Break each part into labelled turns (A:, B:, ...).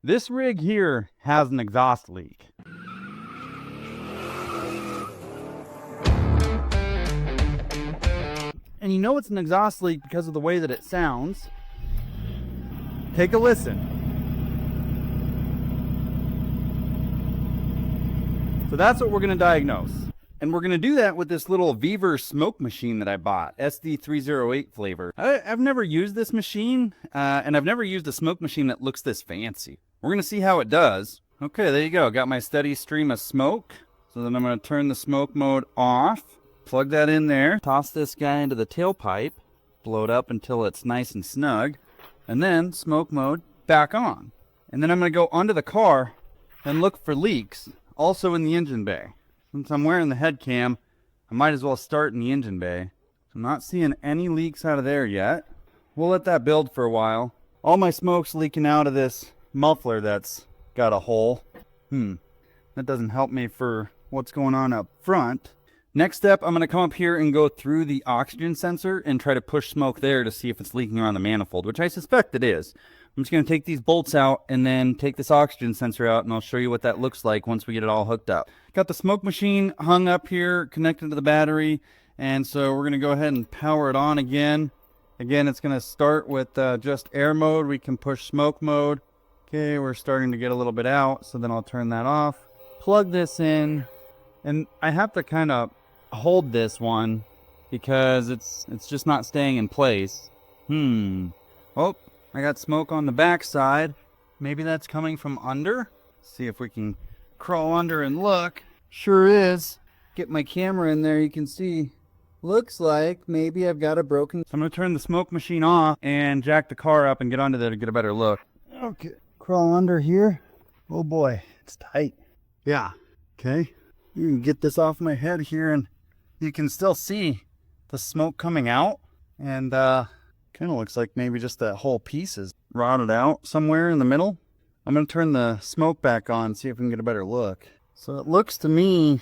A: This rig here has an exhaust leak. And you know it's an exhaust leak because of the way that it sounds. Take a listen. So that's what we're going to diagnose. And we're going to do that with this little Beaver smoke machine that I bought, SD308 flavor. I've never used this machine, and I've never used a smoke machine that looks this fancy. We're going to see how it does. Okay, there you go. Got my steady stream of smoke. So then I'm going to turn the smoke mode off, plug that in there, toss this guy into the tailpipe, blow it up until it's nice and snug, and then smoke mode back on. And then I'm going to go onto the car and look for leaks, also in the engine bay. Since I'm wearing the head cam, I might as well start in the engine bay. So I'm not seeing any leaks out of there yet. We'll let that build for a while. All my smoke's leaking out of this muffler that's got a hole. That doesn't help me for what's going on up front. Next step, I'm going to come up here and go through the oxygen sensor and try to push smoke there to see if it's leaking around the manifold, which I suspect it is. I'm just going to take these bolts out and then take this oxygen sensor out, and I'll show you what that looks like once we get it all hooked up. Got the smoke machine hung up here, connected to the battery, and so we're going to go ahead and power it on again. Again, it's going to start with just air mode. We can push smoke mode. Okay, we're starting to get a little bit out, so then I'll turn that off. Plug this in, and I have to kind of hold this one because it's just not staying in place. Oh, I got smoke on the back side. Maybe that's coming from under. See if we can crawl under and look. Sure is. Get my camera in there, you can see. Looks like maybe I've got a broken... So I'm going to turn the smoke machine off and jack the car up and get under there to get a better look. Okay, crawl under here. Oh boy, it's tight. Yeah, okay. You can get this off my head here and you can still see the smoke coming out. And kind of looks like maybe just that whole piece is rotted out somewhere in the middle. I'm going to turn the smoke back on, see if we can get a better look. So it looks to me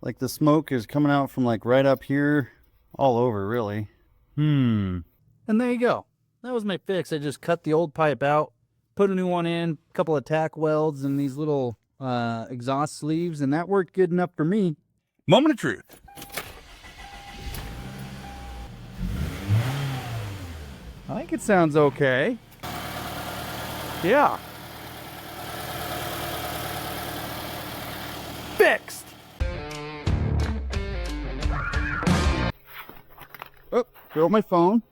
A: like the smoke is coming out from like right up here, all over really. And there you go. That was my fix. I just cut the old pipe out, put a new one in, a couple of tack welds and these little exhaust sleeves, and that worked good enough for me.
B: Moment of truth.
A: I think it sounds okay. Yeah. Fixed. Oh, throw my phone.